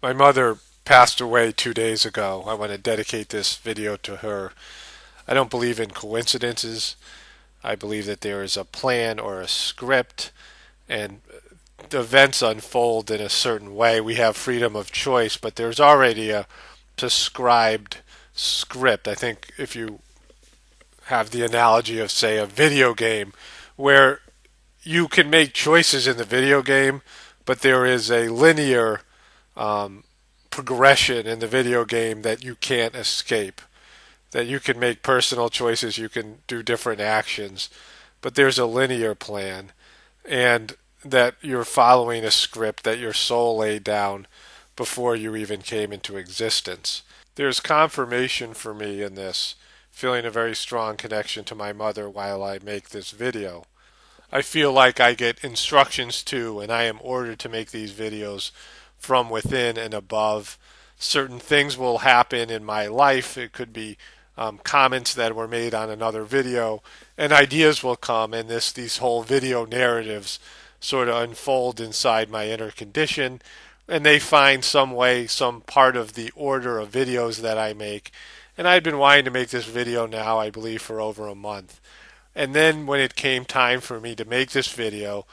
My mother passed away 2 days ago. I want to dedicate this video to her. I don't believe in coincidences. I believe that there is a plan or a script, and the events unfold in a certain way. We have freedom of choice, but there's already a prescribed script. I think if you have the analogy of, say, a video game, where you can make choices in the video game, but there is a linear um, progression in the video game that you can't escape. That you can make personal choices, you can do different actions, but there's a linear plan, and that you're following a script that your soul laid down before you even came into existence. There's confirmation for me in this, feeling a very strong connection to my mother while I make this video. I feel like I get instructions to, and I am ordered to make these videos from within and above. Certain things will happen in my life. It could be comments that were made on another video, and ideas will come, and these whole video narratives sort of unfold inside my inner condition, and they find some way, some part of the order of videos that I make. And I've been wanting to make this video now, I believe, for over a month. And then when it came time for me to make this video,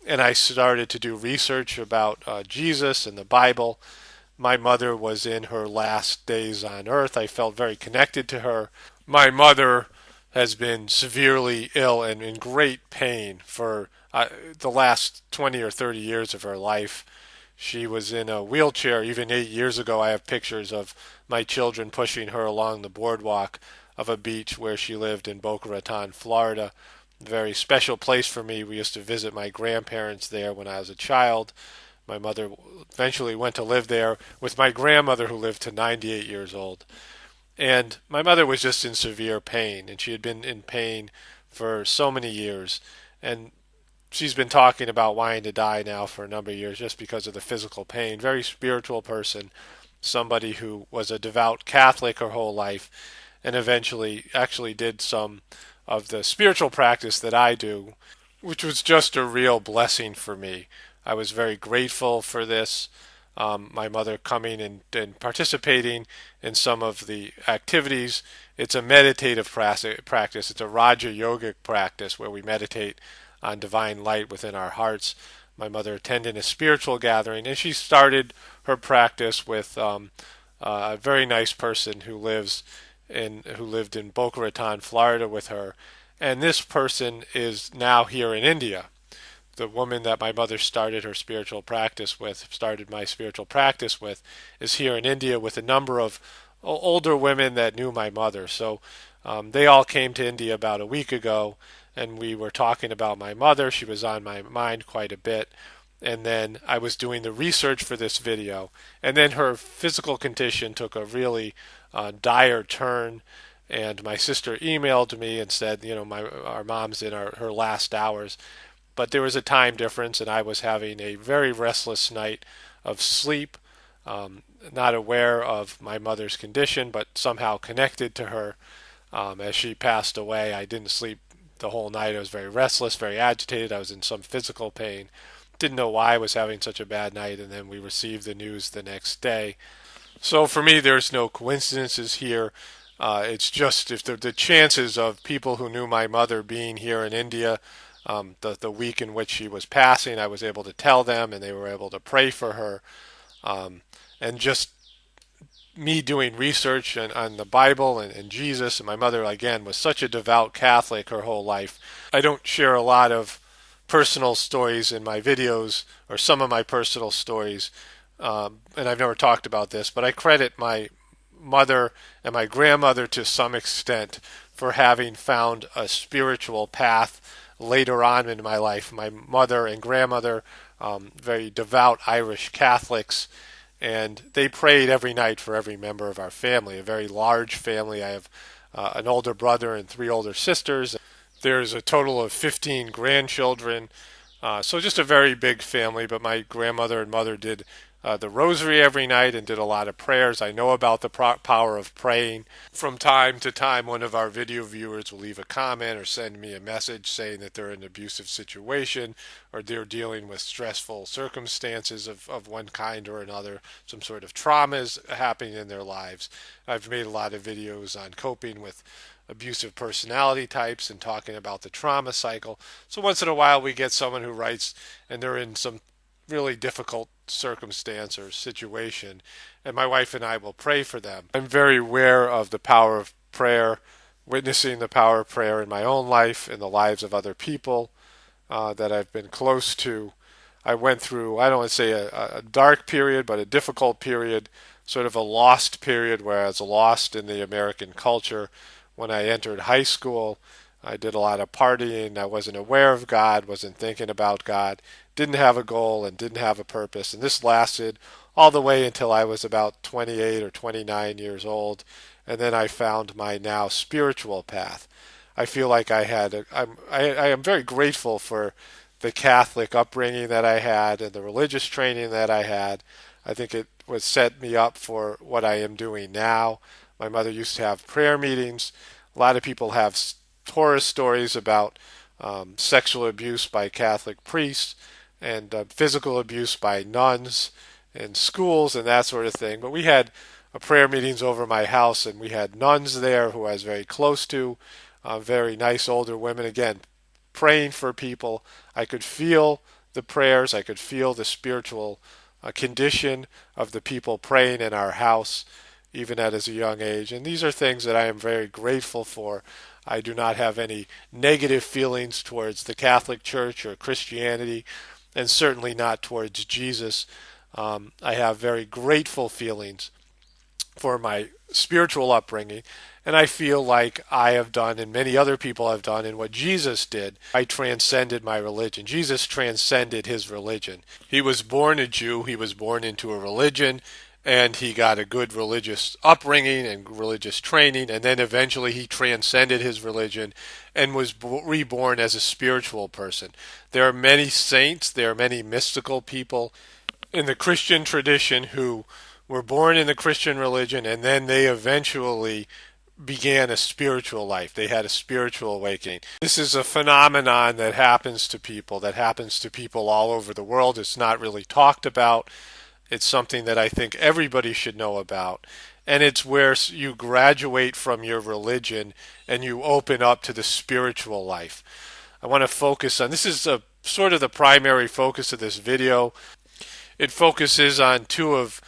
and I started to do research about Jesus and the Bible, my mother was in her last days on earth. I felt very connected to her. My mother has been severely ill and in great pain for the last 20 or 30 years of her life. She was in a wheelchair even 8 years ago. I have pictures of my children pushing her along the boardwalk of a beach where she lived in Boca Raton, Florida. A very special place for me. We used to visit my grandparents there when I was a child. My mother eventually went to live there with my grandmother, who lived to 98 years old. And my mother was just in severe pain, and she had been in pain for so many years. And she's been talking about wanting to die now for a number of years just because of the physical pain. Very spiritual person, somebody who was a devout Catholic her whole life, and eventually actually did some of the spiritual practice that I do, which was just a real blessing for me. I was very grateful for this. My mother coming and participating in some of the activities. It's a meditative practice. It's a Raja Yogic practice where we meditate on divine light within our hearts. My mother attended a spiritual gathering, and she started her practice with a very nice person who lived in Boca Raton, Florida, with her. And this person is now here in India. The woman that my mother started my spiritual practice with, is here in India with a number of older women that knew my mother. So they all came to India about a week ago, and we were talking about my mother. She was on my mind quite a bit. And then I was doing the research for this video, and then her physical condition took a really dire turn. And my sister emailed me and said, our mom's in her last hours. But there was a time difference, and I was having a very restless night of sleep, not aware of my mother's condition, but somehow connected to her. As she passed away, I didn't sleep the whole night. I was very restless, very agitated. I was in some physical pain. Didn't know why I was having such a bad night, and then we received the news the next day. So for me, there's no coincidences here. It's just if the chances of people who knew my mother being here in India the week in which she was passing, I was able to tell them, and they were able to pray for her. And just me doing research on the Bible and Jesus, and my mother, again, was such a devout Catholic her whole life. I don't share a lot of personal stories in my videos, or some of my personal stories, and I've never talked about this, but I credit my mother and my grandmother to some extent for having found a spiritual path later on in my life. My mother and grandmother, very devout Irish Catholics, and they prayed every night for every member of our family, a very large family. I have an older brother and 3 older sisters. There's a total of 15 grandchildren, so just a very big family, but my grandmother and mother did the rosary every night and did a lot of prayers. I know about the power of praying. From time to time, one of our video viewers will leave a comment or send me a message saying that they're in an abusive situation or they're dealing with stressful circumstances of one kind or another, some sort of traumas happening in their lives. I've made a lot of videos on coping with abusive personality types and talking about the trauma cycle. So once in a while we get someone who writes and they're in some really difficult circumstance or situation, and my wife and I will pray for them. I'm very aware of the power of prayer, witnessing the power of prayer in my own life, in the lives of other people that I've been close to. I went through, I don't want to say a dark period, but a difficult period, sort of a lost period where I was lost in the American culture. When I entered high school, I did a lot of partying. I wasn't aware of God, wasn't thinking about God, didn't have a goal and didn't have a purpose. And this lasted all the way until I was about 28 or 29 years old. And then I found my now spiritual path. I feel like I am very grateful for the Catholic upbringing that I had and the religious training that I had. I think it was set me up for what I am doing now. My mother used to have prayer meetings. A lot of people have horror stories about sexual abuse by Catholic priests and physical abuse by nuns in schools and that sort of thing. But we had prayer meetings over my house, and we had nuns there who I was very close to, very nice older women, again, praying for people. I could feel the prayers. I could feel the spiritual condition of the people praying in our house, even at as a young age. And these are things that I am very grateful for. I do not have any negative feelings towards the Catholic Church or Christianity, and certainly not towards Jesus. I have very grateful feelings for my spiritual upbringing, and I feel like I have done, and many other people have done, and what Jesus did. I transcended my religion. Jesus transcended his religion. He was born a Jew. He was born into a religion, and he got a good religious upbringing and religious training, and then eventually he transcended his religion and was reborn as a spiritual person. There are many saints, there are many mystical people in the Christian tradition who were born in the Christian religion, and then they eventually began a spiritual life. They had a spiritual awakening. This is a phenomenon that happens to people, all over the world. It's not really talked about. It's something that I think everybody should know about. And it's where you graduate from your religion and you open up to the spiritual life. I want to focus on, this is sort of the primary focus of this video. It focuses on two of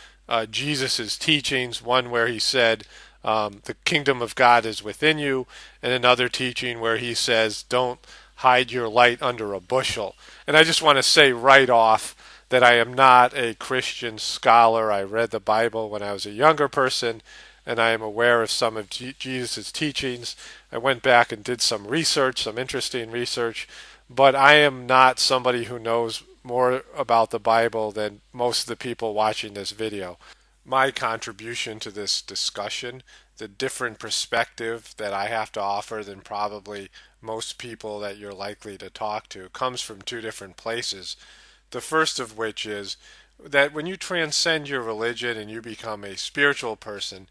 Jesus' teachings, one where he said, the kingdom of God is within you, and another teaching where he says, don't hide your light under a bushel. And I just want to say right off that I am not a Christian scholar. I read the Bible when I was a younger person, and I am aware of some of Jesus' teachings. I went back and did some research, some interesting research, but I am not somebody who knows more about the Bible than most of the people watching this video. My contribution to this discussion, the different perspective that I have to offer than probably most people that you're likely to talk to, comes from two different places. The first of which is that when you transcend your religion and you become a spiritual person,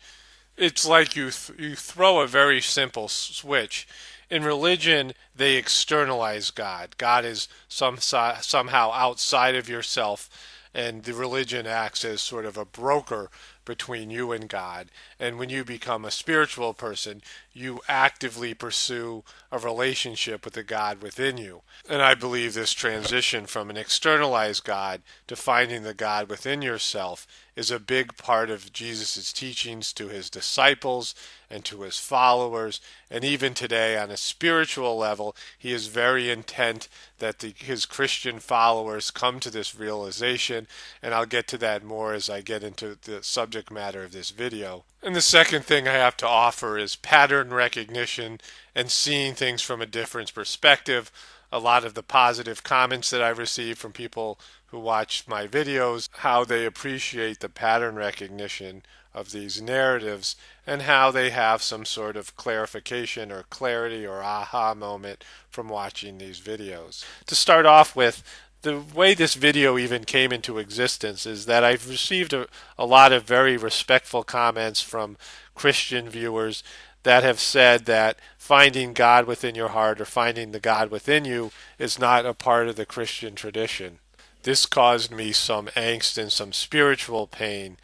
it's like you throw a very simple switch. In religion, they externalize God. God is somehow outside of yourself, and the religion acts as sort of a broker between you and God. And when you become a spiritual person, you actively pursue a relationship with the God within you. And I believe this transition from an externalized God to finding the God within yourself is a big part of Jesus' teachings to his disciples and to his followers. And even today, on a spiritual level, he is very intent that his Christian followers come to this realization. And I'll get to that more as I get into the subject matter of this video. And the second thing I have to offer is pattern recognition and seeing things from a different perspective. A lot of the positive comments that I've received from people who watch my videos, how they appreciate the pattern recognition of these narratives and how they have some sort of clarification or clarity or aha moment from watching these videos. To start off with, the way this video even came into existence is that I've received a lot of very respectful comments from Christian viewers that have said that finding God within your heart or finding the God within you is not a part of the Christian tradition. This caused me some angst and some spiritual pain,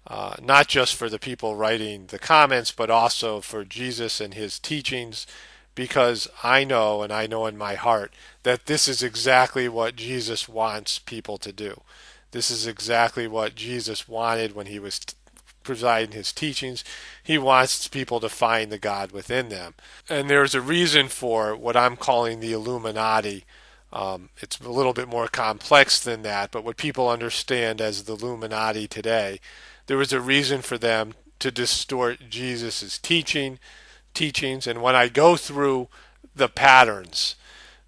not just for the people writing the comments, but also for Jesus and his teachings, because I know, and I know in my heart, that this is exactly what Jesus wants people to do. This is exactly what Jesus wanted when he was providing his teachings. He wants people to find the God within them. And there's a reason for what I'm calling the Illuminati. It's a little bit more complex than that, but what people understand as the Illuminati today, there was a reason for them to distort Jesus' teachings. And when I go through the patterns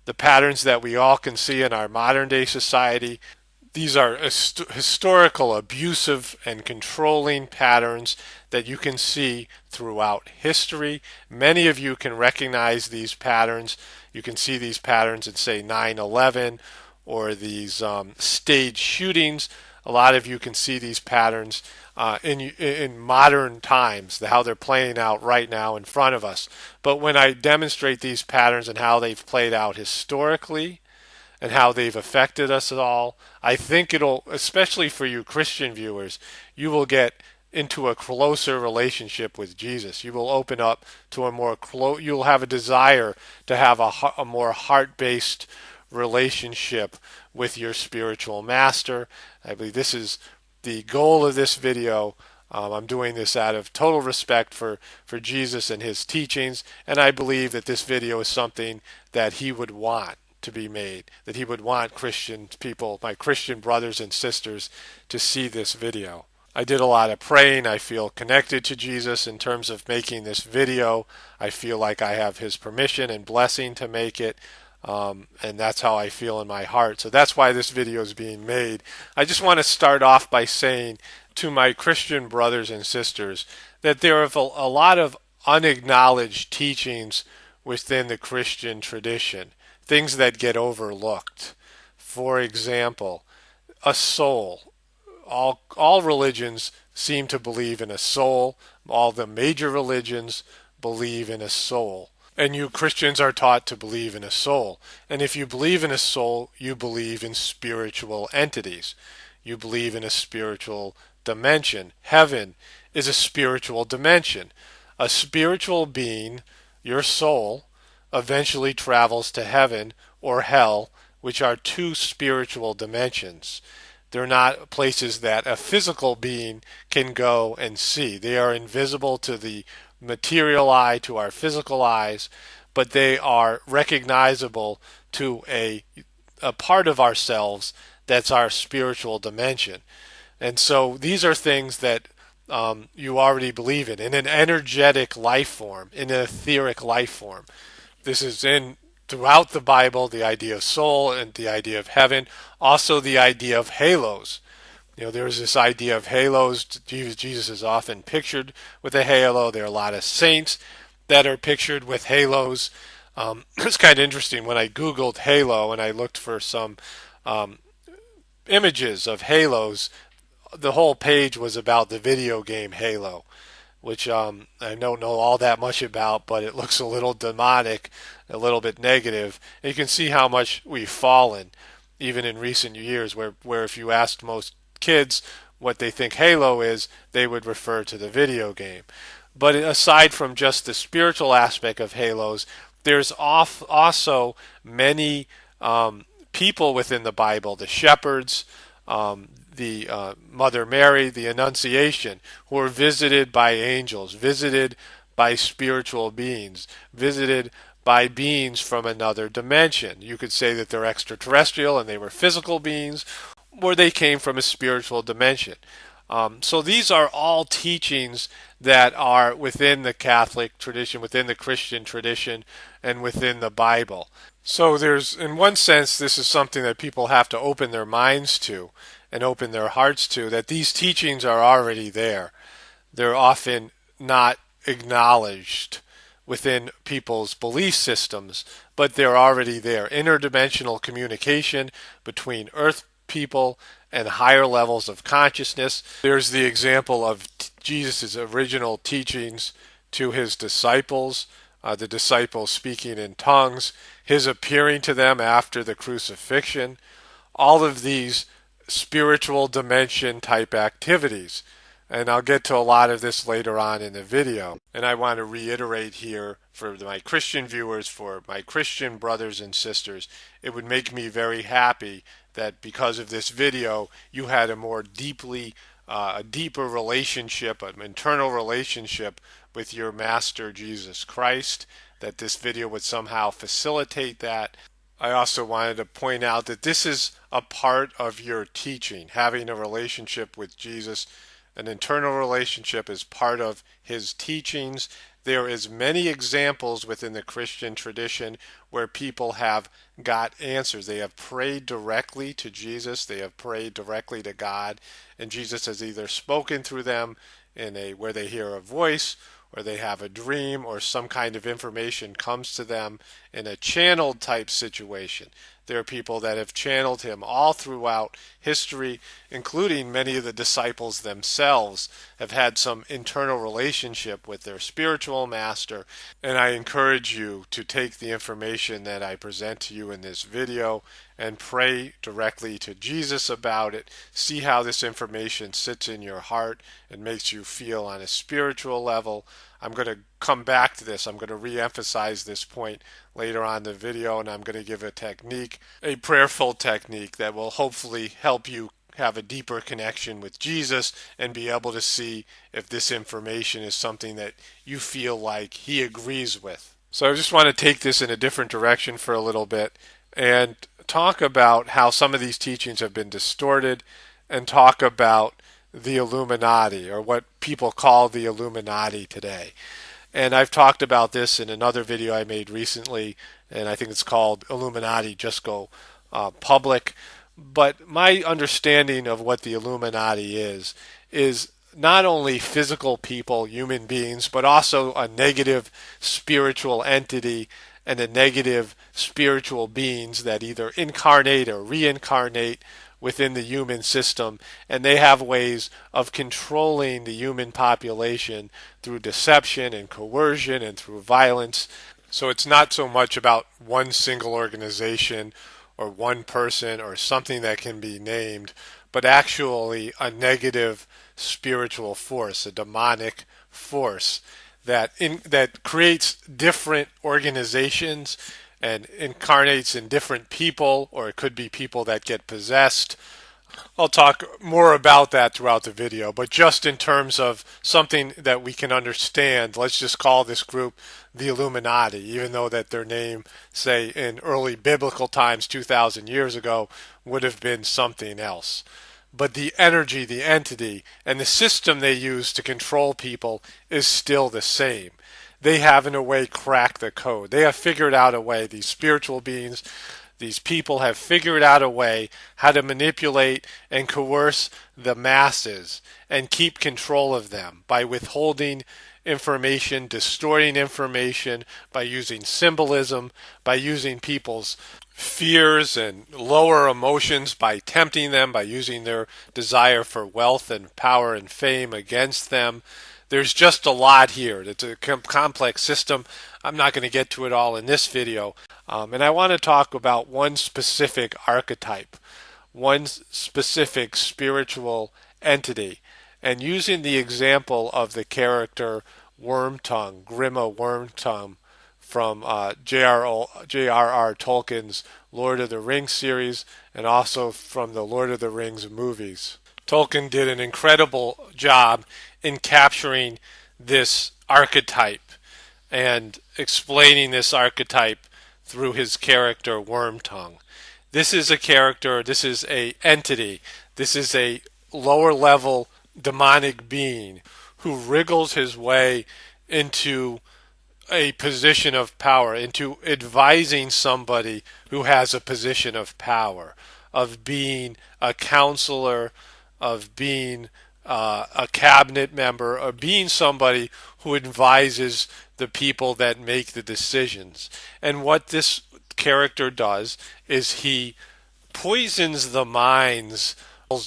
that we all can see in our modern day society, these are historical, abusive, and controlling patterns that you can see throughout history. Many of you can recognize these patterns. You can see these patterns in, say, 9/11 or these stage shootings. A lot of you can see these patterns in modern times, how they're playing out right now in front of us. But when I demonstrate these patterns and how they've played out historically, and how they've affected us all, I think it'll, especially for you Christian viewers, you will get into a closer relationship with Jesus. You will open up to a more you'll have a desire to have a more heart-based relationship with your spiritual master. I believe this is the goal of this video. I'm doing this out of total respect for Jesus and his teachings, and I believe that this video is something that he would want to be made, that he would want Christian people, my Christian brothers and sisters, to see this video. I did a lot of praying. I feel connected to Jesus in terms of making this video. I feel like I have his permission and blessing to make it, and that's how I feel in my heart. So that's why this video is being made. I just want to start off by saying to my Christian brothers and sisters that there are a lot of unacknowledged teachings within the Christian tradition, things that get overlooked. For example, a soul. All religions seem to believe in a soul. All the major religions believe in a soul. And you Christians are taught to believe in a soul. And if you believe in a soul, you believe in spiritual entities. You believe in a spiritual dimension. Heaven is a spiritual dimension. A spiritual being, your soul, eventually travels to heaven or hell, which are two spiritual dimensions. They're not places that a physical being can go and see. They are invisible to the material eye, to our physical eyes, but they are recognizable to a part of ourselves that's our spiritual dimension. And so these are things that you already believe in an energetic life form, in an etheric life form. This is in throughout the Bible, the idea of soul and the idea of heaven, also the idea of halos. You know, there's this idea of halos. Jesus is often pictured with a halo. There are a lot of saints that are pictured with halos. It's kind of interesting. When I Googled halo and I looked for some images of halos, the whole page was about the video game Halo, which I don't know all that much about, but it looks a little demonic, a little bit negative. And you can see how much we've fallen, even in recent years, where if you asked most kids what they think Halo is, they would refer to the video game. But aside from just the spiritual aspect of halos, there's also many people within the Bible, the shepherds, the Mother Mary, the Annunciation, who are visited by angels, visited by spiritual beings, visited by beings from another dimension. You could say that they're extraterrestrial and they were physical beings, or they came from a spiritual dimension. So these are all teachings that are within the Catholic tradition, within the Christian tradition, and within the Bible. So there's, in one sense, this is something that people have to open their minds to and open their hearts to, that these teachings are already there. They're often not acknowledged within people's belief systems, but they're already there. Interdimensional communication between Earth people and higher levels of consciousness. There's the example of Jesus' original teachings to his disciples, the disciples speaking in tongues, his appearing to them after the crucifixion, all of these spiritual dimension type activities. And I'll get to a lot of this later on in the video. And I want to reiterate here for my Christian viewers, for my Christian brothers and sisters, it would make me very happy that because of this video, you had a deeper relationship, an internal relationship with your Master Jesus Christ, that this video would somehow facilitate that. I also wanted to point out that this is a part of your teaching. Having a relationship with Jesus, an internal relationship, is part of his teachings. There is many examples within the Christian tradition where people have got answers. They have prayed directly to Jesus. They have prayed directly to God, and Jesus has either spoken through them where they hear a voice, or they have a dream, or some kind of information comes to them in a channeled type situation. There are people that have channeled him all throughout history, including many of the disciples themselves have had some internal relationship with their spiritual master. And I encourage you to take the information that I present to you in this video and pray directly to Jesus about it. See how this information sits in your heart and makes you feel on a spiritual level. I'm going to come back to this. I'm going to re-emphasize this point later on in the video, and I'm going to give a technique, a prayerful technique that will hopefully help you have a deeper connection with Jesus and be able to see if this information is something that you feel like he agrees with. So I just want to take this in a different direction for a little bit and talk about how some of these teachings have been distorted, and talk about the Illuminati, or what people call the Illuminati today. And I've talked about this in another video I made recently, and I think it's called Illuminati Just Go Public. But my understanding of what the Illuminati is not only physical people, human beings, but also a negative spiritual entity and a negative spiritual beings that either incarnate or reincarnate within the human system, and they have ways of controlling the human population through deception and coercion and through violence. So it's not so much about one single organization or one person or something that can be named, but actually a negative spiritual force, a demonic force that creates different organizations and incarnates in different people, or it could be people that get possessed. I'll talk more about that throughout the video, but just in terms of something that we can understand, let's just call this group the Illuminati, even though that their name, say, in early biblical times 2,000 years ago, would have been something else. But the energy, the entity, and the system they use to control people is still the same. They have in a way cracked the code. They have figured out a way, these spiritual beings, these people have figured out a way how to manipulate and coerce the masses and keep control of them by withholding information, distorting information, by using symbolism, by using people's fears and lower emotions, by tempting them, by using their desire for wealth and power and fame against them. There's just a lot here. It's a complex system. I'm not going to get to it all in this video. And I want to talk about one specific archetype, one specific spiritual entity. And using the example of the character Wormtongue, Grima Wormtongue, from J.R.R. Tolkien's Lord of the Rings series, and also from the Lord of the Rings movies. Tolkien did an incredible job in capturing this archetype and explaining this archetype through his character Wormtongue. This is a character, this is an entity, this is a lower level demonic being who wriggles his way into a position of power, into advising somebody who has a position of power, of being a counselor, of being a cabinet member, or being somebody who advises the people that make the decisions. And what this character does is he poisons the minds,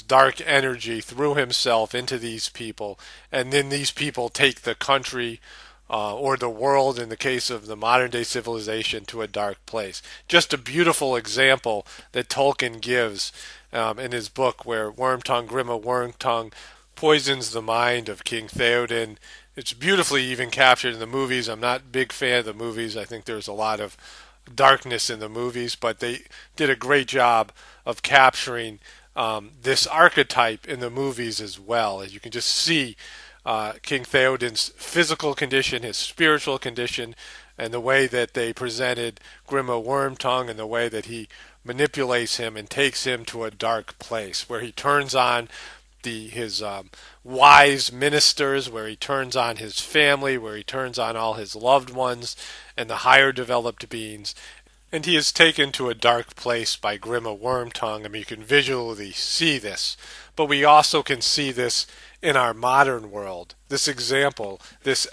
dark energy through himself into these people, and then these people take the country or the world, in the case of the modern day civilization, to a dark place. Just a beautiful example that Tolkien gives in his book, where Wormtongue, Grima Wormtongue, poisons the mind of King Theoden. It's beautifully even captured in the movies. I'm not a big fan of the movies. I think there's a lot of darkness in the movies, but they did a great job of capturing this archetype in the movies as well. As you can just see King Theoden's physical condition, his spiritual condition, and the way that they presented Grima Wormtongue, and the way that he manipulates him and takes him to a dark place where he turns on his wise ministers, where he turns on his family, where he turns on all his loved ones and the higher developed beings. And he is taken to a dark place by Grima Wormtongue. I mean, you can visually see this, but we also can see this in our modern world. This example, this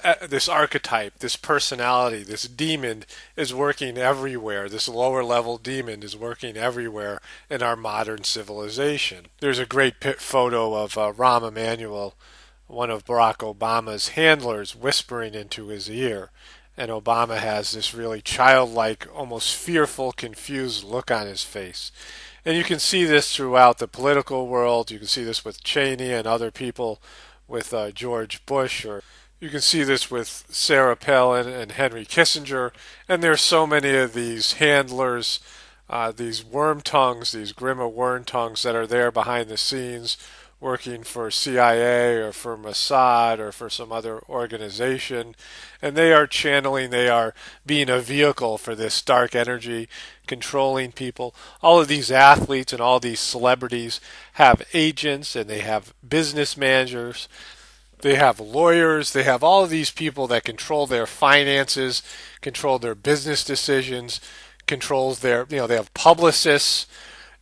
archetype, this personality, this demon is working everywhere. This lower level demon is working everywhere in our modern civilization. There's a great photo of Rahm Emanuel, one of Barack Obama's handlers, whispering into his ear. And Obama has this really childlike, almost fearful, confused look on his face. And you can see this throughout the political world. You can see this with Cheney and other people, with George Bush, or you can see this with Sarah Palin and Henry Kissinger. And there's so many of these handlers, these worm tongues, these Grima worm tongues that are there behind the scenes, working for CIA or for Mossad or for some other organization, and they are channeling, they are being a vehicle for this dark energy, controlling people. All of these athletes and all these celebrities have agents, and they have business managers, they have lawyers, they have all of these people that control their finances, control their business decisions, controls their, they have publicists,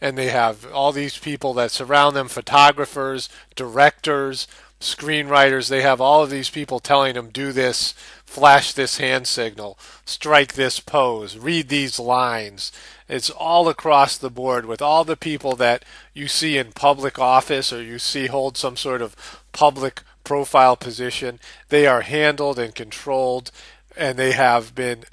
and they have all these people that surround them, photographers, directors, screenwriters. They have all of these people telling them, do this, flash this hand signal, strike this pose, read these lines. It's all across the board with all the people that you see in public office, or you see hold some sort of public profile position. They are handled and controlled, and they have been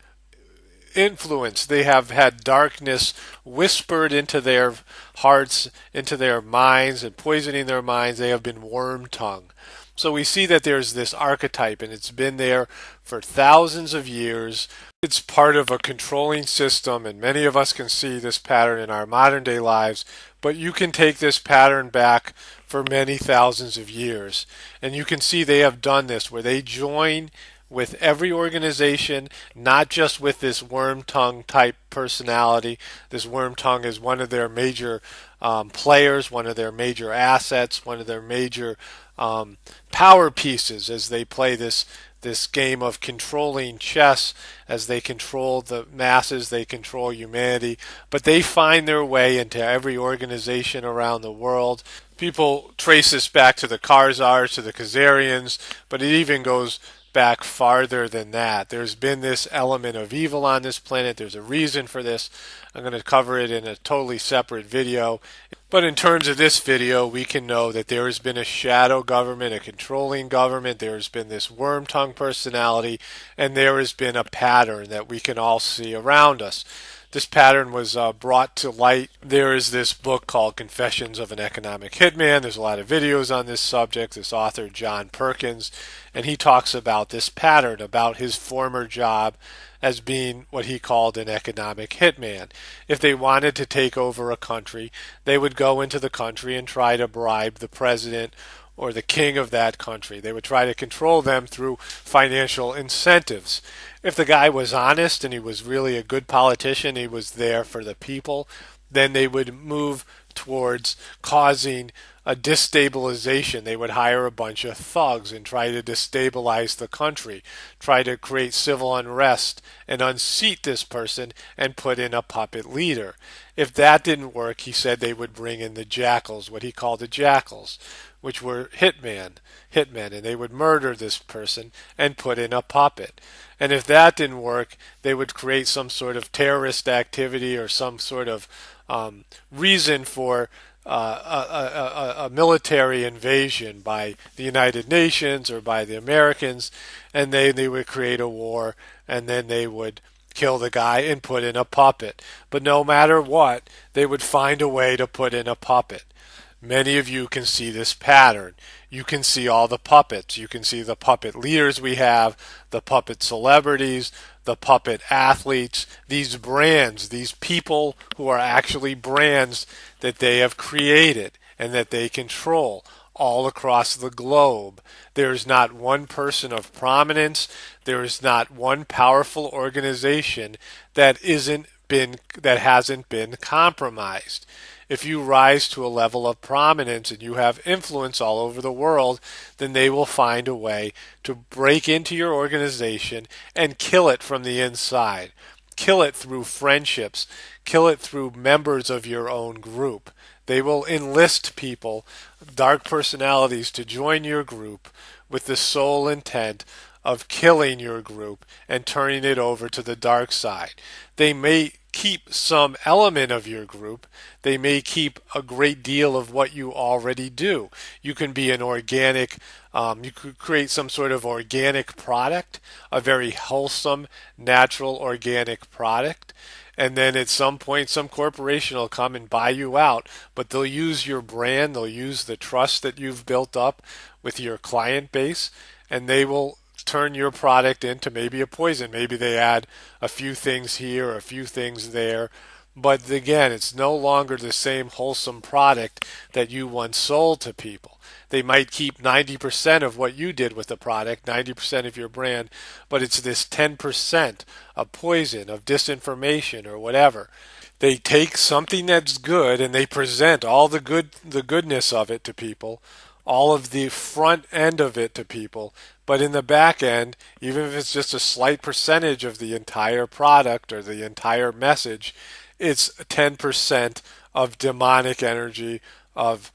influence. They have had darkness whispered into their hearts, into their minds, and poisoning their minds. They have been worm tongue. So we see that there's this archetype, and it's been there for thousands of years. It's part of a controlling system, and many of us can see this pattern in our modern day lives, but you can take this pattern back for many thousands of years. And you can see they have done this, where they join with every organization, not just with this worm tongue type personality. This worm tongue is one of their major players, one of their major assets, one of their major power pieces as they play this game of controlling chess. As they control the masses, they control humanity, but they find their way into every organization around the world. People trace this back to the Khazars, to the Khazarians, but it even goes back farther than that. There's been this element of evil on this planet. There's a reason for this. I'm going to cover it in a totally separate video. But in terms of this video, we can know that there has been a shadow government, a controlling government. There's been this worm tongue personality, and there has been a pattern that we can all see around us. This pattern was brought to light. There is this book called Confessions of an Economic Hitman. There's a lot of videos on this subject. This author, John Perkins, and he talks about this pattern, about his former job as being what he called an economic hitman. If they wanted to take over a country, they would go into the country and try to bribe the president or the king of that country. They would try to control them through financial incentives. If the guy was honest and he was really a good politician, he was there for the people, then they would move towards causing a destabilization. They would hire a bunch of thugs and try to destabilize the country, try to create civil unrest and unseat this person and put in a puppet leader. If that didn't work, he said they would bring in the jackals, what he called the jackals, which were hitmen, and they would murder this person and put in a puppet. And if that didn't work, they would create some sort of terrorist activity or some sort of reason for a military invasion by the United Nations or by the Americans, and they would create a war, and then they would kill the guy and put in a puppet. But no matter what, they would find a way to put in a puppet. Many of you can see this pattern. You can see all the puppets. You can see the puppet leaders we have, the puppet celebrities, the puppet athletes, these brands, these people who are actually brands that they have created and that they control all across the globe. There is not one person of prominence. There is not one powerful organization that hasn't been compromised. If you rise to a level of prominence and you have influence all over the world, then they will find a way to break into your organization and kill it from the inside. Kill it through friendships. Kill it through members of your own group. They will enlist people, dark personalities, to join your group with the sole intent of killing your group and turning it over to the dark side. They may keep some element of your group. They may keep a great deal of what you already do. You can be an organic, you could create some sort of organic product, a very wholesome, natural, organic product. And then at some point, some corporation will come and buy you out, but they'll use your brand, they'll use the trust that you've built up with your client base, and they will turn your product into maybe a poison. Maybe they add a few things here, a few things there. But again, it's no longer the same wholesome product that you once sold to people. They might keep 90% of what you did with the product, 90% of your brand, but it's this 10% of poison, of disinformation or whatever. They take something that's good and they present all the goodness of it to people, all of the front end of it to people, but in the back end, even if it's just a slight percentage of the entire product or the entire message, it's 10% of demonic energy, of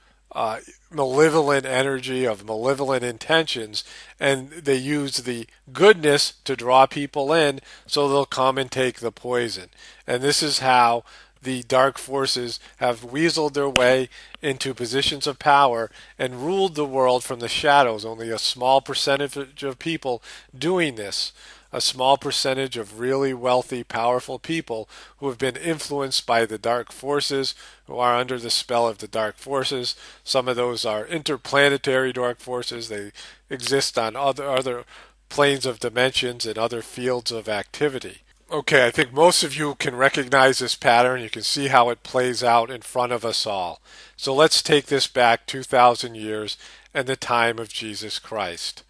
malevolent energy, of malevolent intentions, and they use the goodness to draw people in so they'll come and take the poison. And this is how the dark forces have weaseled their way into positions of power and ruled the world from the shadows. Only a small percentage of people doing this, a small percentage of really wealthy, powerful people who have been influenced by the dark forces, who are under the spell of the dark forces. Some of those are interplanetary dark forces. They exist on other planes of dimensions and other fields of activity. Okay, I think most of you can recognize this pattern. You can see how it plays out in front of us all. So let's take this back 2,000 years and the time of Jesus Christ.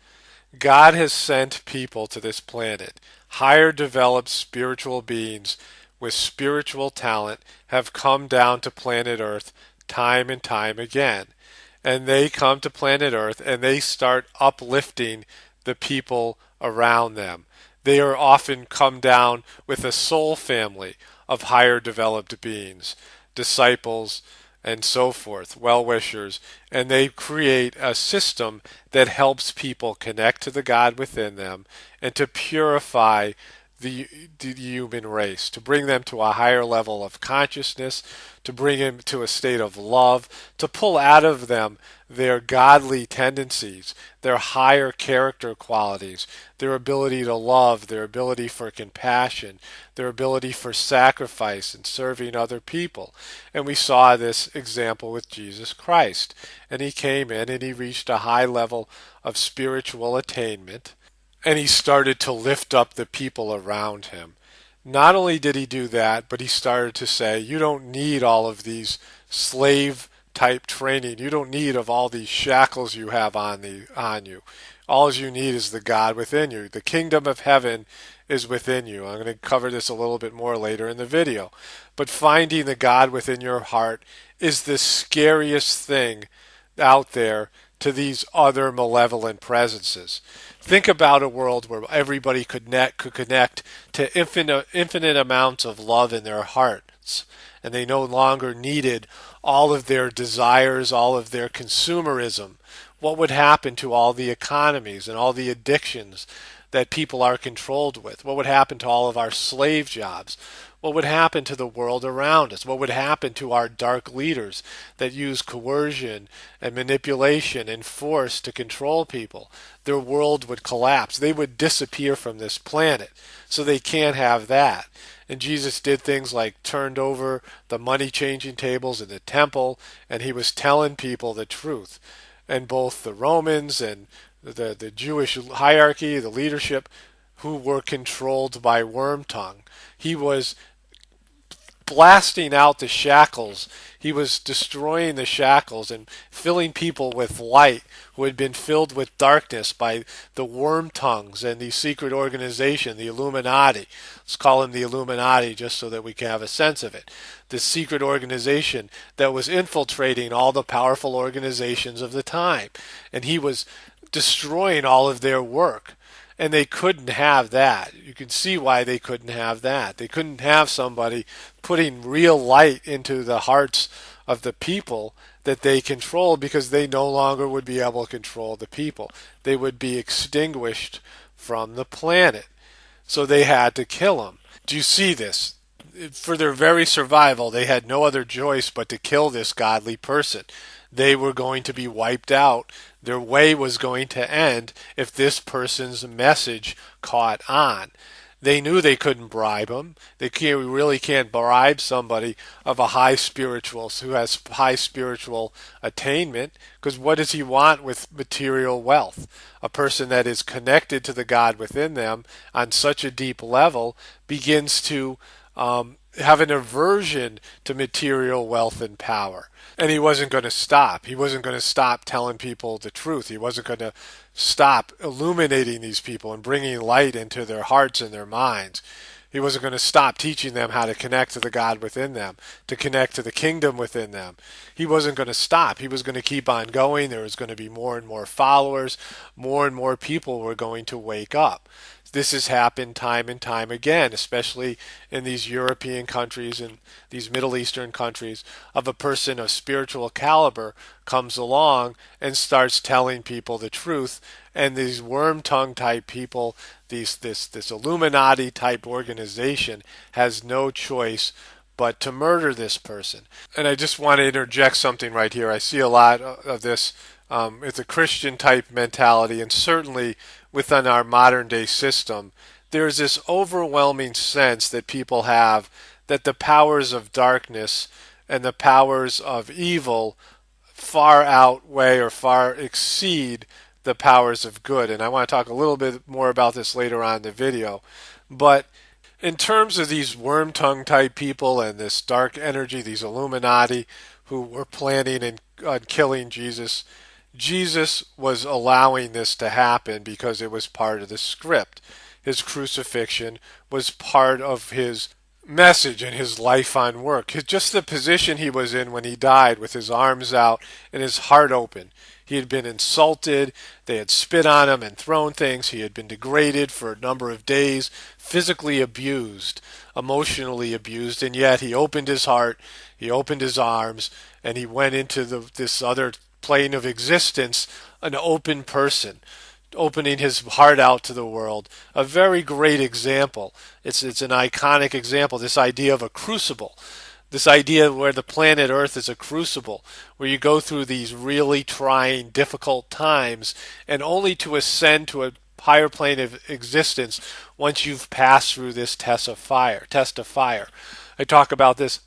God has sent people to this planet. Higher developed spiritual beings with spiritual talent have come down to planet Earth time and time again. And they come to planet Earth and they start uplifting the people around them. They are often come down with a soul family of higher developed beings, disciples, and so forth, well-wishers, and they create a system that helps people connect to the God within them and to purify the human race, to bring them to a higher level of consciousness, to bring them to a state of love, to pull out of them their godly tendencies, their higher character qualities, their ability to love, their ability for compassion, their ability for sacrifice and serving other people. And we saw this example with Jesus Christ. And he came in and he reached a high level of spiritual attainment, and he started to lift up the people around him. Not only did he do that, but he started to say, you don't need all of these slave type training. You don't need of all these shackles you have on you. All you need is the God within you. The kingdom of heaven is within you. I'm going to cover this a little bit more later in the video. But finding the God within your heart is the scariest thing out there to these other malevolent presences. Think about a world where everybody could connect to infinite amounts of love in their hearts, and they no longer needed all of their desires, all of their consumerism, What would happen to all the economies and all the addictions that people are controlled with? What would happen to all of our slave jobs? What would happen to the world around us? What would happen to our dark leaders that use coercion and manipulation and force to control people? Their world would collapse. They would disappear from this planet. So they can't have that. And Jesus did things like turned over the money changing tables in the temple, and he was telling people the truth. And both the Romans and the Jewish hierarchy, the leadership, who were controlled by worm tongue. He was blasting out the shackles. He was destroying the shackles and filling people with light who had been filled with darkness by the worm tongues and the secret organization, the Illuminati. Let's call him the Illuminati just so that we can have a sense of it. This secret organization that was infiltrating all the powerful organizations of the time. And he was destroying all of their work. And they couldn't have that. You can see why they couldn't have that. They couldn't have somebody putting real light into the hearts of the people that they control, because they no longer would be able to control the people. They would be extinguished from the planet. So they had to kill them. Do you see this? For their very survival, they had no other choice but to kill this godly person. They were going to be wiped out. Their way was going to end if this person's message caught on. They knew they couldn't bribe him. Really can't bribe somebody of a high spiritual, who has high spiritual attainment, because what does he want with material wealth? A person that is connected to the God within them on such a deep level begins to have an aversion to material wealth and power. And he wasn't going to stop. He wasn't going to stop telling people the truth. He wasn't going to stop illuminating these people and bringing light into their hearts and their minds. He wasn't going to stop teaching them how to connect to the God within them, to connect to the kingdom within them. He wasn't going to stop. He was going to keep on going. There was going to be more and more followers. More and more people were going to wake up. This has happened time and time again, especially in these European countries and these Middle Eastern countries. Of a person of spiritual caliber comes along and starts telling people the truth, and these worm-tongue type people, this Illuminati type organization, has no choice but to murder this person. And I just want to interject something right here. I see a lot of this. It's a Christian type mentality, and certainly within our modern day system, there's this overwhelming sense that people have that the powers of darkness and the powers of evil far outweigh or far exceed the powers of good. And I want to talk a little bit more about this later on in the video. But in terms of these worm-tongue type people and this dark energy, these Illuminati who were planning on killing Jesus, Jesus was allowing this to happen because it was part of the script. His crucifixion was part of his message and his life on work. Just the position he was in when he died, with his arms out and his heart open. He had been insulted, they had spit on him and thrown things, he had been degraded for a number of days, physically abused, emotionally abused, and yet he opened his heart, he opened his arms, and he went into this other plane of existence, an open person, opening his heart out to the world. A very great example. It's an iconic example, this idea of a crucible. This idea where the planet Earth is a crucible, where you go through these really trying, difficult times, and only to ascend to a higher plane of existence once you've passed through this test of fire. I talk about this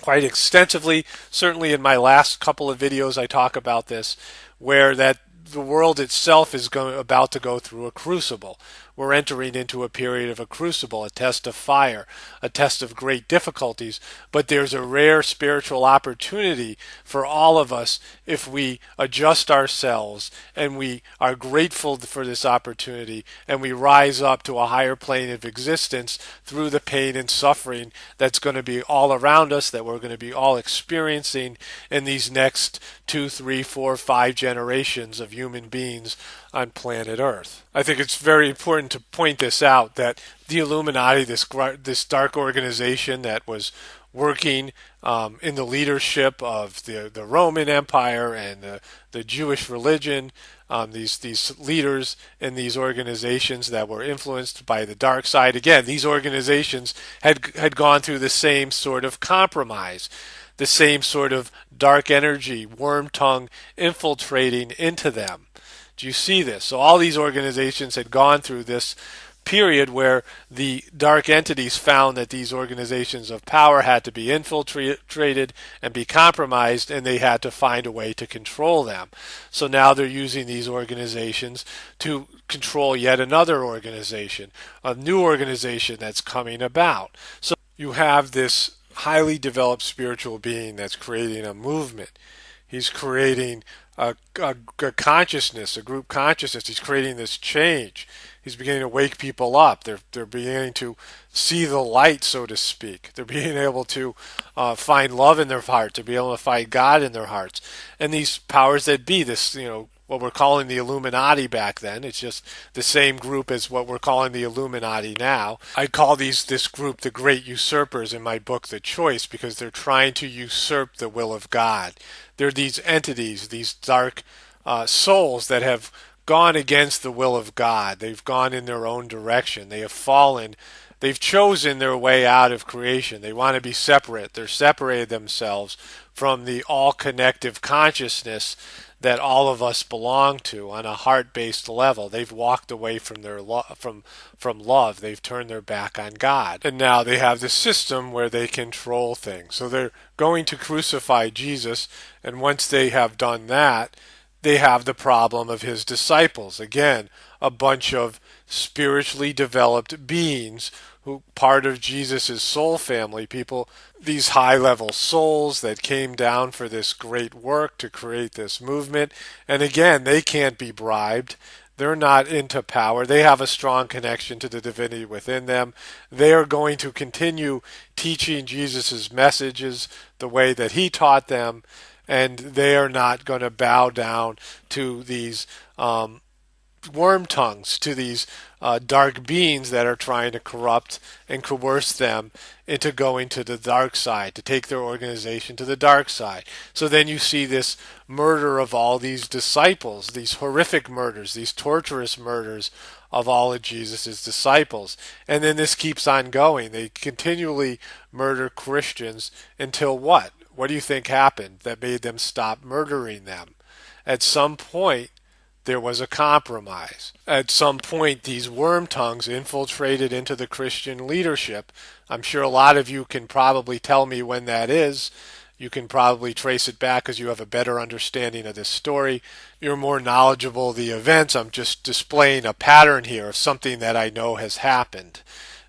quite extensively. Certainly in my last couple of videos I talk about this, where that the world itself is about to go through a crucible. We're entering into a period of a crucible, a test of fire, a test of great difficulties, but there's a rare spiritual opportunity for all of us if we adjust ourselves and we are grateful for this opportunity and we rise up to a higher plane of existence through the pain and suffering that's going to be all around us, that we're going to be all experiencing in these next 2, 3, 4, 5 generations of human beings on planet Earth. I think it's very important to point this out, that the Illuminati, this dark organization that was working in the leadership of the Roman Empire and the Jewish religion. These leaders in these organizations that were influenced by the dark side. Again, these organizations had gone through the same sort of compromise, the same sort of dark energy, worm tongue infiltrating into them. Do you see this? So all these organizations had gone through this period where the dark entities found that these organizations of power had to be infiltrated and be compromised, and they had to find a way to control them. So now they're using these organizations to control yet another organization, a new organization that's coming about. So you have this highly developed spiritual being that's creating a movement. He's creating a consciousness, a group consciousness. He's creating this change. He's beginning to wake people up. They're beginning to see the light, so to speak. They're being able to find love in their heart, to be able to find God in their hearts. And these powers that be, this, what we're calling the Illuminati back then, it's just the same group as what we're calling the Illuminati now. I call this group the Great Usurpers in my book, The Choice, because they're trying to usurp the will of God. They're these entities, these dark souls that have gone against the will of God. They've gone in their own direction. They have fallen. They've chosen their way out of creation. They want to be separate. They're separated themselves from the all-connective consciousness that all of us belong to on a heart-based level. They've walked away from their from love. They've turned their back on God. And now they have this system where they control things. So they're going to crucify Jesus, and once they have done that, they have the problem of his disciples. Again, a bunch of spiritually developed beings who part of Jesus' soul family, people, these high-level souls that came down for this great work to create this movement. And again, they can't be bribed. They're not into power. They have a strong connection to the divinity within them. They are going to continue teaching Jesus' messages the way that he taught them, and they are not going to bow down to these worm tongues, to these dark beings that are trying to corrupt and coerce them into going to the dark side, to take their organization to the dark side. So then you see this murder of all these disciples, these horrific murders, these torturous murders of all of Jesus' disciples. And then this keeps on going. They continually murder Christians until what? What do you think happened that made them stop murdering them? At some point, there was a compromise. At some point, these worm tongues infiltrated into the Christian leadership. I'm sure a lot of you can probably tell me when that is. You can probably trace it back because you have a better understanding of this story. You're more knowledgeable of the events. I'm just displaying a pattern here of something that I know has happened.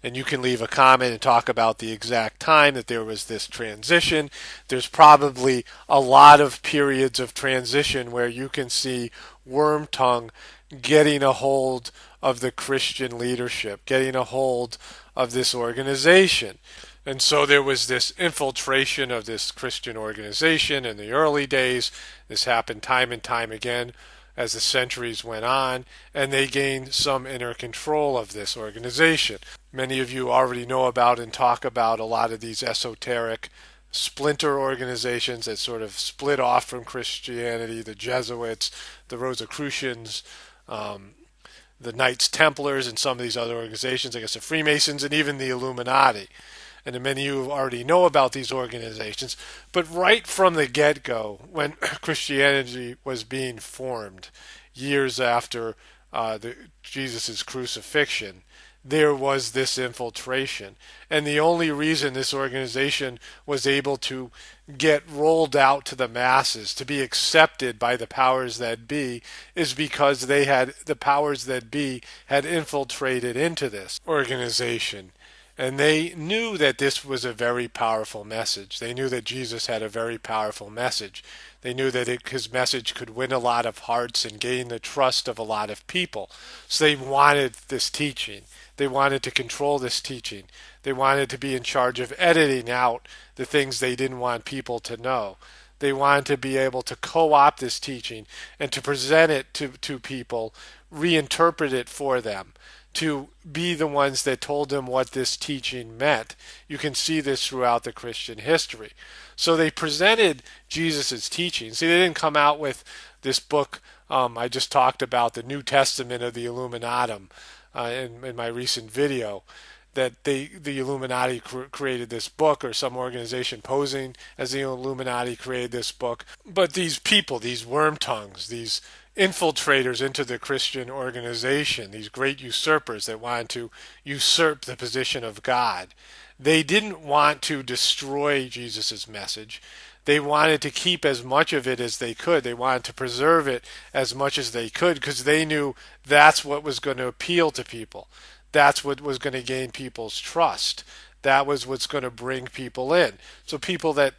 And you can leave a comment and talk about the exact time that there was this transition. There's probably a lot of periods of transition where you can see worm tongue getting a hold of the Christian leadership, getting a hold of this organization. And so there was this infiltration of this Christian organization in the early days. This happened time and time again as the centuries went on, and they gained some inner control of this organization. Many of you already know about and talk about a lot of these esoteric splinter organizations that sort of split off from Christianity, the Jesuits, the Rosicrucians, the Knights Templars, and some of these other organizations, I guess the Freemasons, and even the Illuminati. And many of you already know about these organizations. But right from the get-go, when Christianity was being formed, years after Jesus' crucifixion, there was this infiltration. And the only reason this organization was able to get rolled out to the masses, to be accepted by the powers that be, is because the powers that be had infiltrated into this organization. And they knew that this was a very powerful message. They knew that Jesus had a very powerful message. They knew that his message could win a lot of hearts and gain the trust of a lot of people. So they wanted this teaching. They wanted to control this teaching. They wanted to be in charge of editing out the things they didn't want people to know. They wanted to be able to co-opt this teaching and to present it to people, reinterpret it for them, to be the ones that told them what this teaching meant. You can see this throughout the Christian history. So they presented Jesus' teaching. See, they didn't come out with this book I just talked about, the New Testament of the Illuminatum, in my recent video, that the Illuminati created this book, or some organization posing as the Illuminati created this book. But these people, these worm tongues, these infiltrators into the Christian organization, these great usurpers that wanted to usurp the position of God, they didn't want to destroy Jesus' message. They wanted to keep as much of it as they could. They wanted to preserve it as much as they could because they knew that's what was going to appeal to people. That's what was going to gain people's trust. That was what's going to bring people in. So people that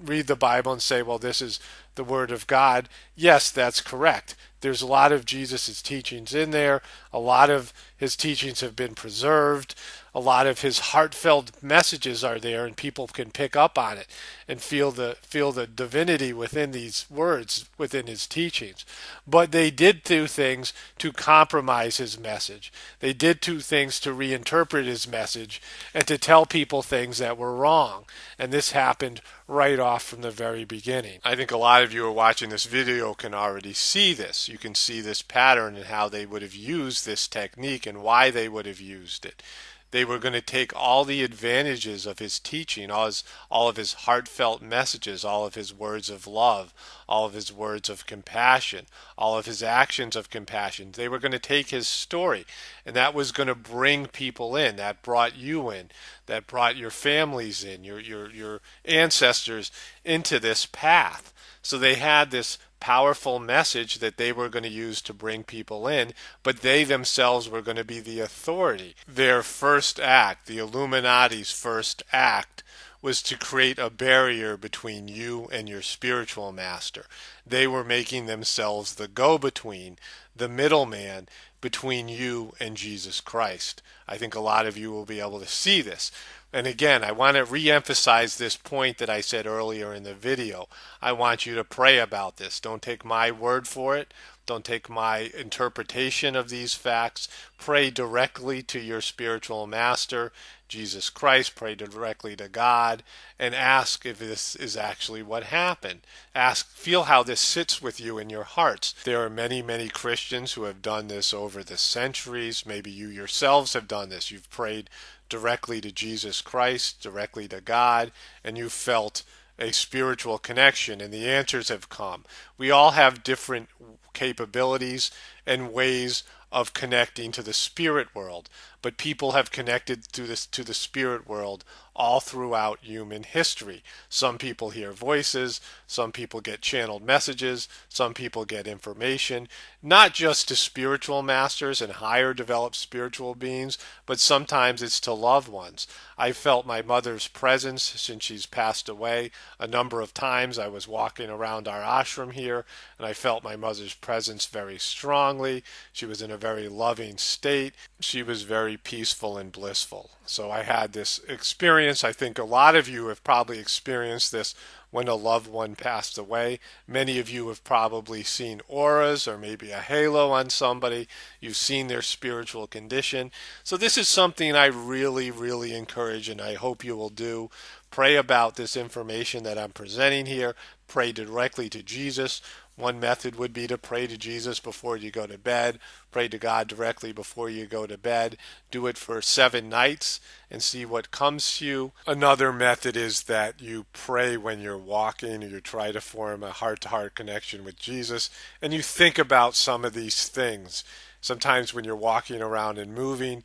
read the Bible and say, well, this is the Word of God, yes, that's correct. There's a lot of Jesus' teachings in there. A lot of his teachings have been preserved. A lot of his heartfelt messages are there, and people can pick up on it and feel the divinity within these words, within his teachings. But they did do things to compromise his message. They did do things to reinterpret his message and to tell people things that were wrong. And this happened right off from the very beginning. I think a lot of you who are watching this video can already see this. You can see this pattern and how they would have used this technique and why they would have used it. They were going to take all the advantages of his teaching, all of his heartfelt messages, all of his words of love, all of his words of compassion, all of his actions of compassion. They were going to take his story, and that was going to bring people in. That brought you in. That brought your families in, your ancestors into this path. So they had this powerful message that they were going to use to bring people in, but they themselves were going to be the authority. Their first act, the Illuminati's first act, was to create a barrier between you and your spiritual master. They were making themselves the go-between, the middleman between you and Jesus Christ. I think a lot of you will be able to see this. And again, I want to re-emphasize this point that I said earlier in the video. I want you to pray about this. Don't take my word for it. Don't take my interpretation of these facts. Pray directly to your spiritual master, Jesus Christ. Pray directly to God and ask if this is actually what happened. Feel how this sits with you in your hearts. There are many, many Christians who have done this over the centuries. Maybe you yourselves have done this. You've prayed directly to Jesus Christ, directly to God, and you felt a spiritual connection, and the answers have come. We all have different capabilities and ways of connecting to the spirit world, but people have connected to the spirit world all throughout human history. Some people hear voices, some people get channeled messages, some people get information, not just to spiritual masters and higher developed spiritual beings, but sometimes it's to loved ones. I felt my mother's presence since she's passed away a number of times. I was walking around our ashram here, and I felt my mother's presence very strongly. She was in a very loving state. She was very peaceful and blissful. So I had this experience. I think a lot of you have probably experienced this when a loved one passed away. Many of you have probably seen auras or maybe a halo on somebody. You've seen their spiritual condition. So this is something I really, really encourage, and I hope you will do. Pray about this information that I'm presenting here. Pray directly to Jesus. One method would be to pray to Jesus before you go to bed. Pray to God directly before you go to bed. Do it for 7 nights and see what comes to you. Another method is that you pray when you're walking, or you try to form a heart-to-heart connection with Jesus, and you think about some of these things. Sometimes when you're walking around and moving,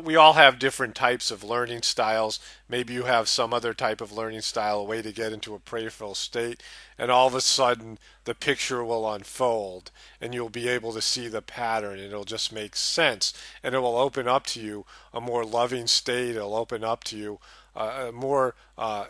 we all have different types of learning styles. Maybe you have some other type of learning style, a way to get into a prayerful state, and all of a sudden the picture will unfold and you'll be able to see the pattern, and it'll just make sense, and it will open up to you a more loving state. It'll open up to you a more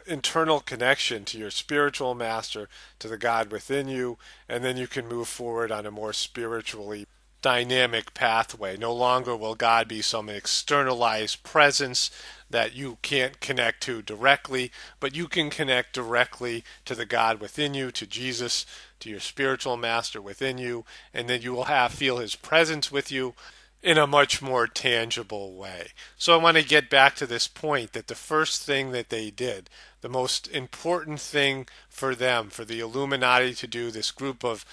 internal connection to your spiritual master, to the God within you, and then you can move forward on a more spiritually dynamic pathway. No longer will God be some externalized presence that you can't connect to directly, but you can connect directly to the God within you, to Jesus, to your spiritual master within you, and then you will feel his presence with you. in a much more tangible way. So I want to get back to this point that the first thing that they did, the most important thing for them, for the Illuminati to do, this group of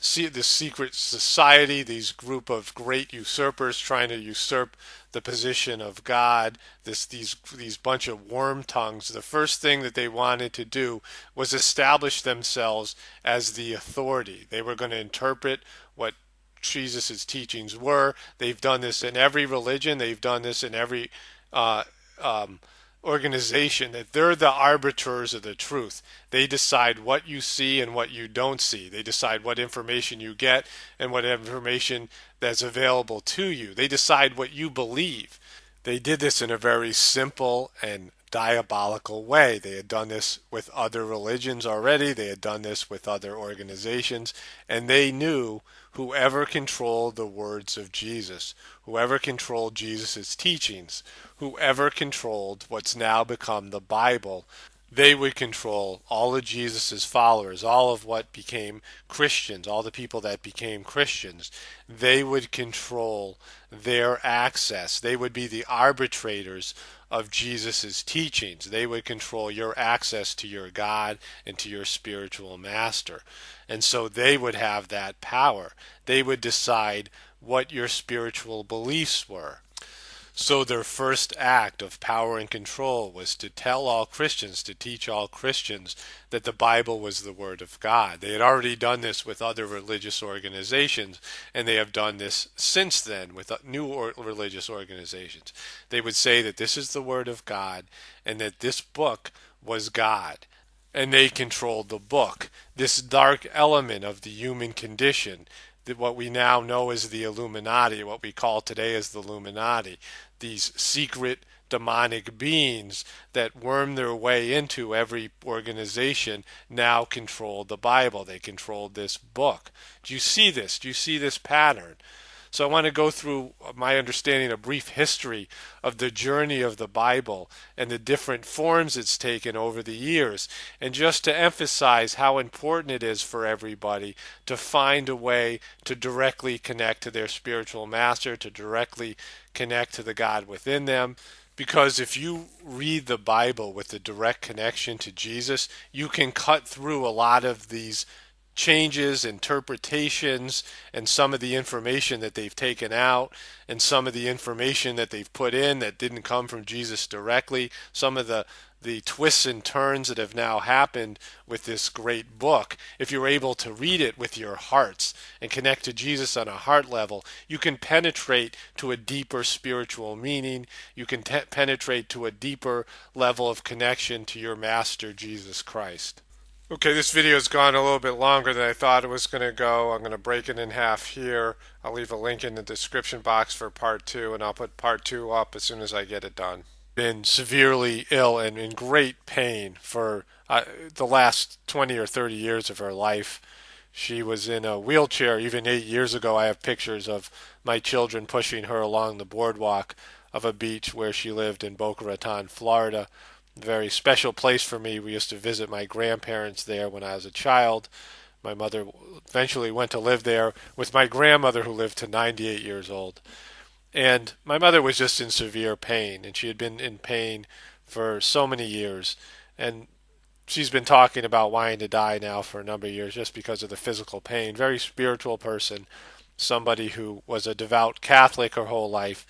this secret society, these group of great usurpers trying to usurp the position of God, these bunch of worm tongues, the first thing that they wanted to do was establish themselves as the authority. They were going to interpret what Jesus' teachings were. They've done this in every religion. They've done this in every uh, um, organization, that they're the arbiters of the truth. They decide what you see and what you don't see. They decide what information you get and what information that's available to you. They decide what you believe. They did this in a very simple and diabolical way. They had done this with other religions already. They had done this with other organizations. And they knew whoever controlled the words of Jesus, whoever controlled Jesus' teachings, whoever controlled what's now become the Bible, they would control all of Jesus's followers, all of what became Christians, all the people that became Christians. They would control their access. They would be the arbitrators of Jesus's teachings. They would control your access to your God and to your spiritual master. And so they would have that power. They would decide what your spiritual beliefs were. So their first act of power and control was to tell all Christians, to teach all Christians that the Bible was the Word of God. They had already done this with other religious organizations, and they have done this since then with religious organizations. They would say that this is the Word of God and that this book was God. And they controlled the book, this dark element of the human condition, that what we now know as the Illuminati, what we call today as the Illuminati, these secret demonic beings that worm their way into every organization now control the Bible. They control this book. Do you see this? Do you see this pattern? So I want to go through my understanding, a brief history of the journey of the Bible and the different forms it's taken over the years, and just to emphasize how important it is for everybody to find a way to directly connect to their spiritual master, to directly connect to the God within them. Because if you read the Bible with a direct connection to Jesus, you can cut through a lot of these changes, interpretations, and some of the information that they've taken out, and some of the information that they've put in that didn't come from Jesus directly, some of the twists and turns that have now happened with this great book. If you're able to read it with your hearts and connect to Jesus on a heart level, you can penetrate to a deeper spiritual meaning. You can penetrate to a deeper level of connection to your Master, Jesus Christ. Okay, this video has gone a little bit longer than I thought it was going to go. I'm going to break it in half here. I'll leave a link in the description box for part two, and I'll put part two up as soon as I get it done. Been severely ill and in great pain for the last 20 or 30 years of her life. She was in a wheelchair even 8 years ago. I have pictures of my children pushing her along the boardwalk of a beach where she lived in Boca Raton, Florida. Very special place for me. We used to visit my grandparents there when I was a child. My mother eventually went to live there with my grandmother, who lived to 98 years old. And my mother was just in severe pain, and she had been in pain for so many years. And she's been talking about wanting to die now for a number of years just because of the physical pain. Very spiritual person, somebody who was a devout Catholic her whole life,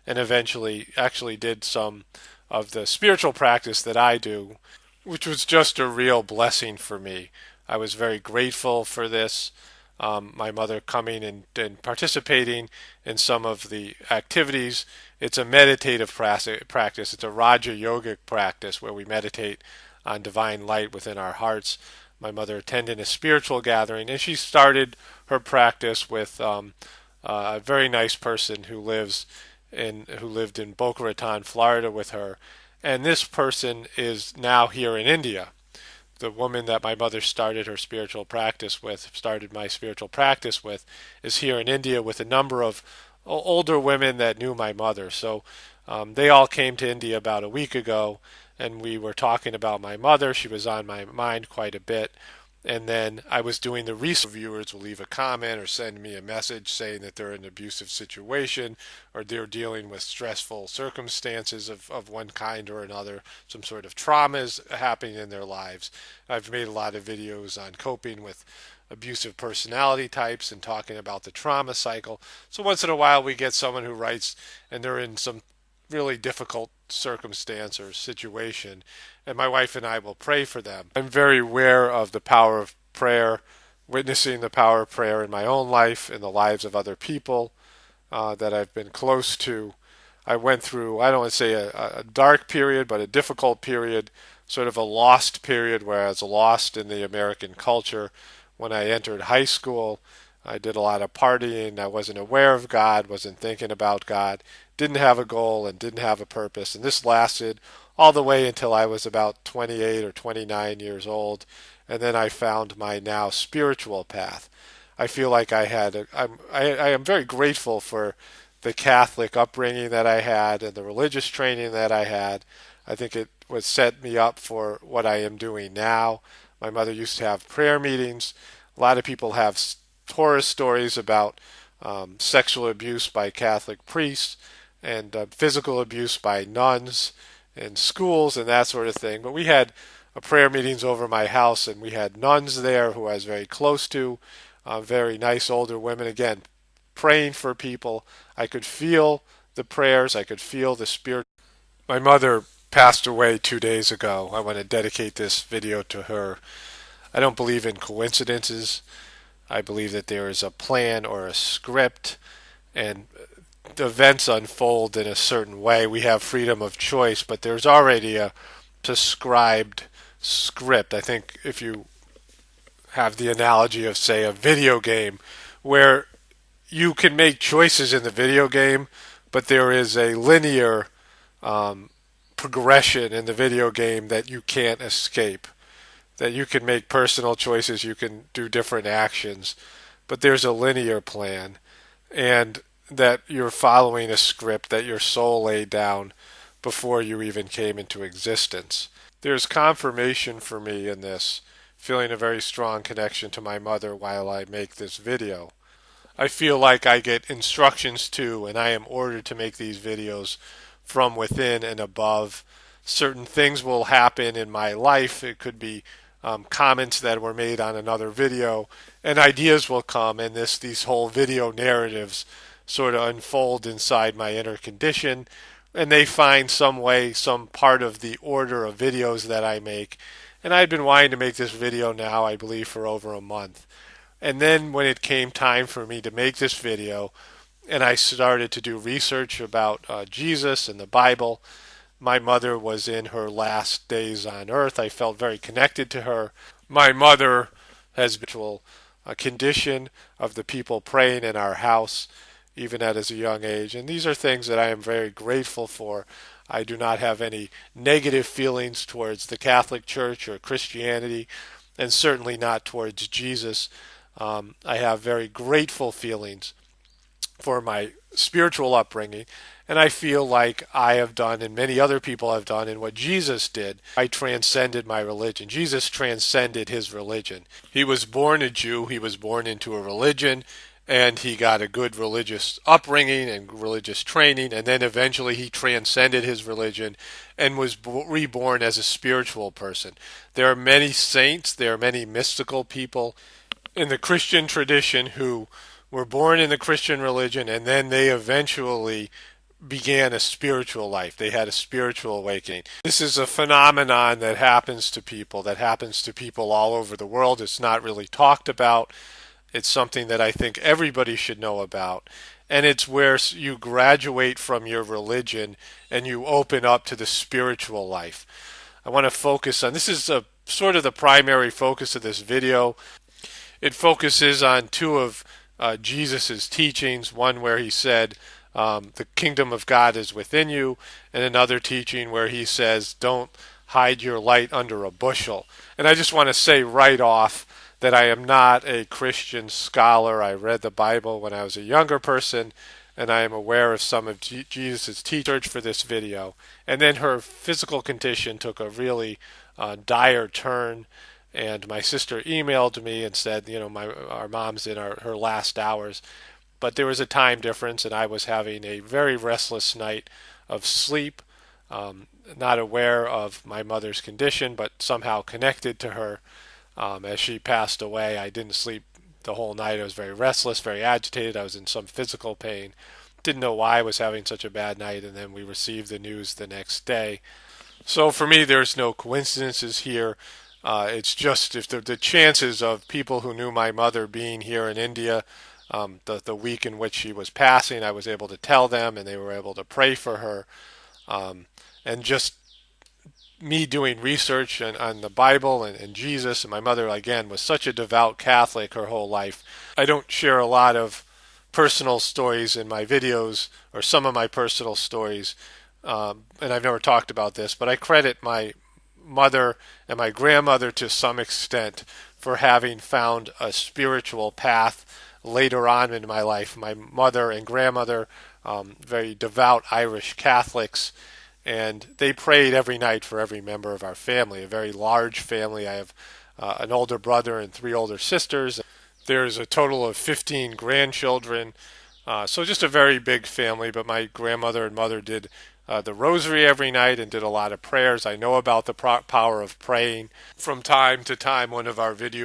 and eventually actually did some of the spiritual practice that I do, which was just a real blessing for me. I was very grateful for this. My mother coming and participating in some of the activities. It's a meditative practice. It's a Raja Yogic practice where we meditate on divine light within our hearts. My mother attended a spiritual gathering, and she started her practice with a very nice person who lived in Boca Raton, Florida with her. And this person is now here in India. The woman that my mother started my spiritual practice with, is here in India with a number of older women that knew my mother. So they all came to India about a week ago, and we were talking about my mother. She was on my mind quite a bit. And then I was doing the research. Viewers will leave a comment or send me a message saying that they're in an abusive situation or they're dealing with stressful circumstances of one kind or another, some sort of traumas happening in their lives. I've made a lot of videos on coping with abusive personality types and talking about the trauma cycle. So once in a while we get someone who writes and they're in some really difficult circumstance or situation, and my wife and I will pray for them. I'm very aware of the power of prayer, witnessing the power of prayer in my own life, in the lives of other people that I've been close to. I went through, I don't want to say a dark period, but a difficult period, sort of a lost period where I was lost in the American culture. When I entered high school, I did a lot of partying. I wasn't aware of God, wasn't thinking about God, didn't have a goal and didn't have a purpose. And this lasted all the way until I was about 28 or 29 years old. And then I found my now spiritual path. I feel like I am very grateful for the Catholic upbringing that I had and the religious training that I had. I think it was set me up for what I am doing now. My mother used to have prayer meetings. A lot of people have horror stories about sexual abuse by Catholic priests and physical abuse by nuns in schools and that sort of thing. But we had prayer meetings over my house, and we had nuns there who I was very close to, very nice older women, again, praying for people. I could feel the prayers. I could feel the spirit. My mother passed away 2 days ago. I want to dedicate this video to her. I don't believe in coincidences. I believe that there is a plan or a script, and the events unfold in a certain way. We have freedom of choice, but there's already a prescribed script. I think if you have the analogy of, say, a video game, where you can make choices in the video game, but there is a linear progression in the video game that you can't escape. That you can make personal choices, you can do different actions, but there's a linear plan, and that you're following a script that your soul laid down before you even came into existence. There's confirmation for me in this, feeling a very strong connection to my mother while I make this video. I feel like I get instructions too, and I am ordered to make these videos from within and above. Certain things will happen in my life. It could be comments that were made on another video, and ideas will come, and these whole video narratives sort of unfold inside my inner condition, and they find some way, some part of the order of videos that I make. And I'd been wanting to make this video now, I believe, for over a month. And then when it came time for me to make this video, and I started to do research about Jesus and the Bible, my mother was in her last days on earth. I felt very connected to her. My mother has been a condition of the people praying in our house, even at a young age. And these are things that I am very grateful for. I do not have any negative feelings towards the Catholic Church or Christianity, and certainly not towards Jesus. I have very grateful feelings for my spiritual upbringing, and I feel like I have done, and many other people have done, and what Jesus did. I transcended my religion. Jesus transcended his religion. He was born a Jew. He was born into a religion, and he got a good religious upbringing and religious training, and then eventually he transcended his religion and was reborn as a spiritual person. There are many saints, there are many mystical people in the Christian tradition who were born in the Christian religion, and then they eventually began a spiritual life. They had a spiritual awakening. This is a phenomenon that happens to people all over the world. It's not really talked about. It's something that I think everybody should know about. And it's where you graduate from your religion and you open up to the spiritual life. I want to focus on, this is sort of the primary focus of this video. It focuses on two of Jesus' teachings, one where he said, the kingdom of God is within you, and another teaching where he says, don't hide your light under a bushel. And I just want to say right off that I am not a Christian scholar. I read the Bible when I was a younger person, and I am aware of some of Jesus' teachings for this video. And then her physical condition took a really dire turn, and my sister emailed me and said, our mom's in her last hours. But there was a time difference, and I was having a very restless night of sleep, um, not aware of my mother's condition, but somehow connected to her. As she passed away, I didn't sleep the whole night. I was very restless, very agitated. I was in some physical pain. Didn't know why I was having such a bad night, and then we received the news the next day. So for me, there's no coincidences here. It's just if the chances of people who knew my mother being here in India, the week in which she was passing, I was able to tell them, and they were able to pray for her. Um, and just me doing research on the Bible and Jesus, and my mother, again, was such a devout Catholic her whole life. I don't share a lot of personal stories in my videos, or some of my personal stories, and I've never talked about this, but I credit my mother and my grandmother to some extent for having found a spiritual path later on in my life. My mother and grandmother, very devout Irish Catholics, and they prayed every night for every member of our family, a very large family. I have an older brother and 3 older sisters. There's a total of 15 grandchildren, so just a very big family, but my grandmother and mother did the rosary every night and did a lot of prayers. I know about the power of praying. From time to time, one of our video